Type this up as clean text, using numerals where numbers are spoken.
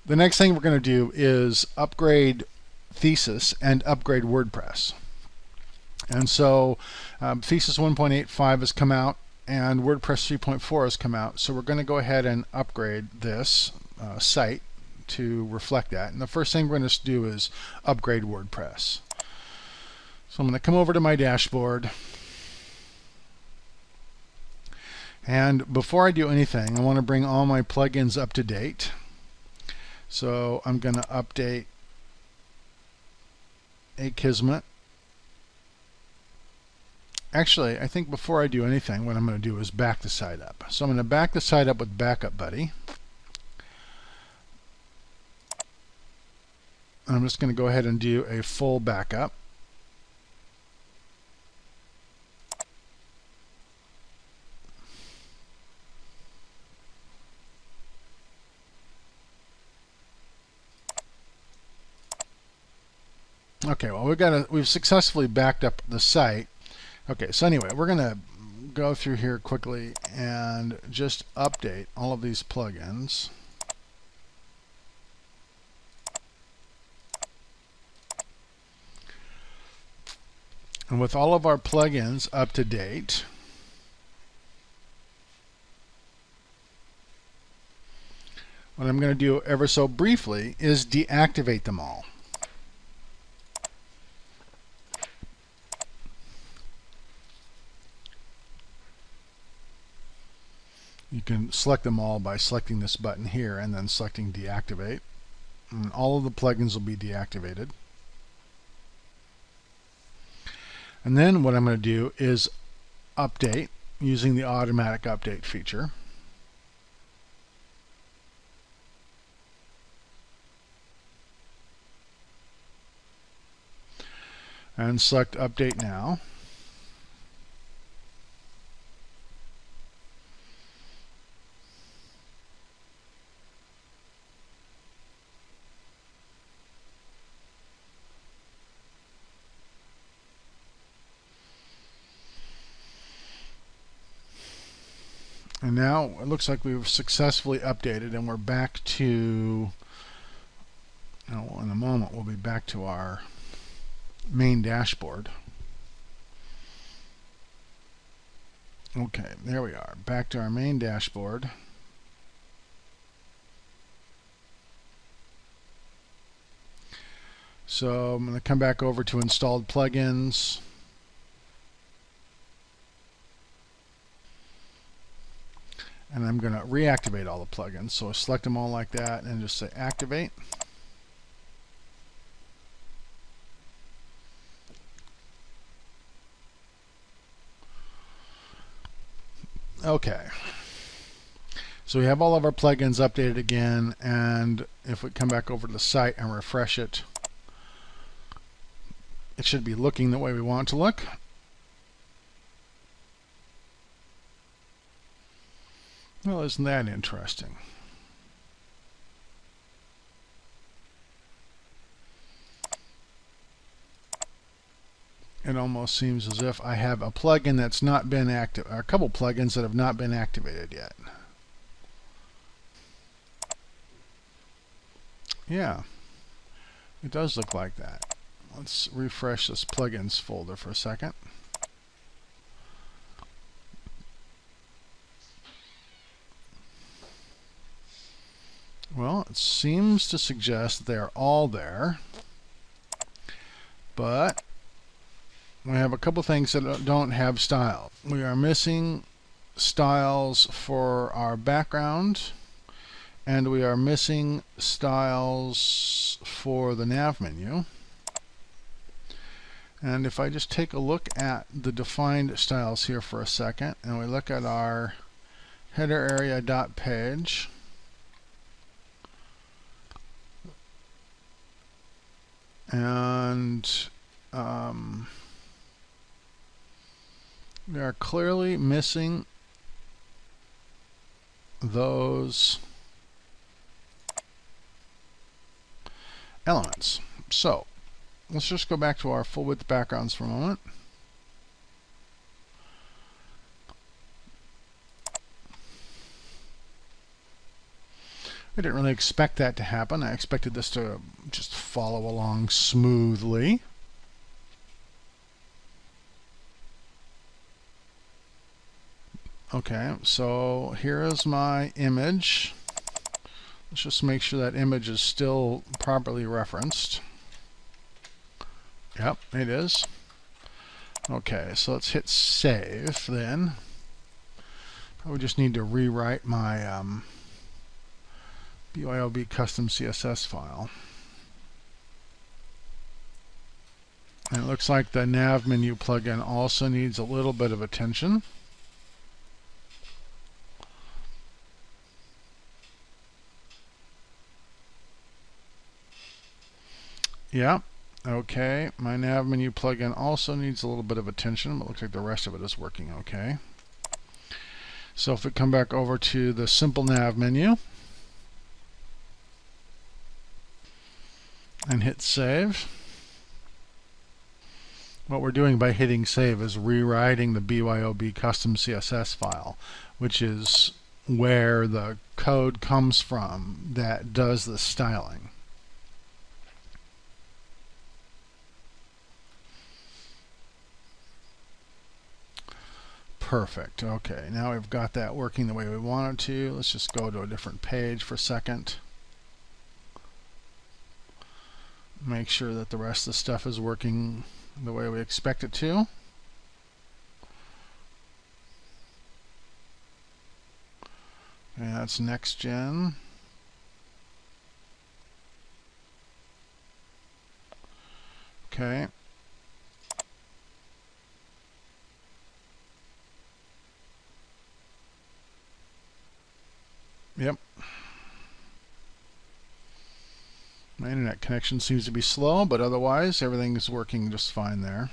The next thing we're going to do is upgrade Thesis and upgrade WordPress. And so Thesis 1.85 has come out and WordPress 3.4 has come out. So we're going to go ahead and upgrade this site to reflect that. And the first thing we're going to do is upgrade WordPress. So I'm going to come over to my dashboard. And before I do anything, I want to bring all my plugins up to date. So I'm going to update Akismet. Actually, I think before I do anything, what I'm going to do is back the site up. So I'm going to back the site up with BackupBuddy. I'm just going to go ahead and do a full backup. Okay, well we've successfully backed up the site. Okay, so anyway, we're going to go through here quickly and just update all of these plugins. And with all of our plugins up to date, what I'm going to do ever so briefly is deactivate them all. You can select them all by selecting this button here and then selecting deactivate. And all of the plugins will be deactivated. And then what I'm going to do is update using the automatic update feature. And select update now. And now it looks like we've successfully updated and we're back to, in a moment we'll be back to our main dashboard. Okay, there we are, back to our main dashboard. So I'm going to come back over to installed plugins. And I'm going to reactivate all the plugins. So I select them all like that and just say activate. Okay. So we have all of our plugins updated again, and if we come back over to the site and refresh it, it should be looking the way we want it to look. Well, isn't that interesting? It almost seems as if I have a plugin that's not been active, or a couple plugins that have not been activated yet. Yeah, it does look like that. Let's refresh this plugins folder for a second. Well, it seems to suggest that they are all there, but we have a couple things that don't have style. We are missing styles for our background, and we are missing styles for the nav menu. And if I just take a look at the defined styles here for a second, and we look at our header area dot page, and we are clearly missing those elements. So let's just go back to our full width backgrounds for a moment. I didn't really expect that to happen. I expected this to just follow along smoothly. Okay, so here is my image. Let's just make sure that image is still properly referenced. Yep, it is. Okay, so let's hit save then. Probably just need to rewrite my BYOB custom CSS file. And it looks like the nav menu plugin also needs a little bit of attention. Yeah, okay. My nav menu plugin also needs a little bit of attention, but looks like the rest of it is working okay. So if we come back over to the simple nav menu and hit save, what we're doing by hitting save is rewriting the BYOB custom CSS file, which is where the code comes from that does the styling. Perfect. Okay, now we've got that working the way we want it to. Let's just go to a different page for a second. Make sure that the rest of the stuff is working the way we expect it to. And that's next gen. Okay. Yep. My internet connection seems to be slow, but otherwise everything is working just fine there.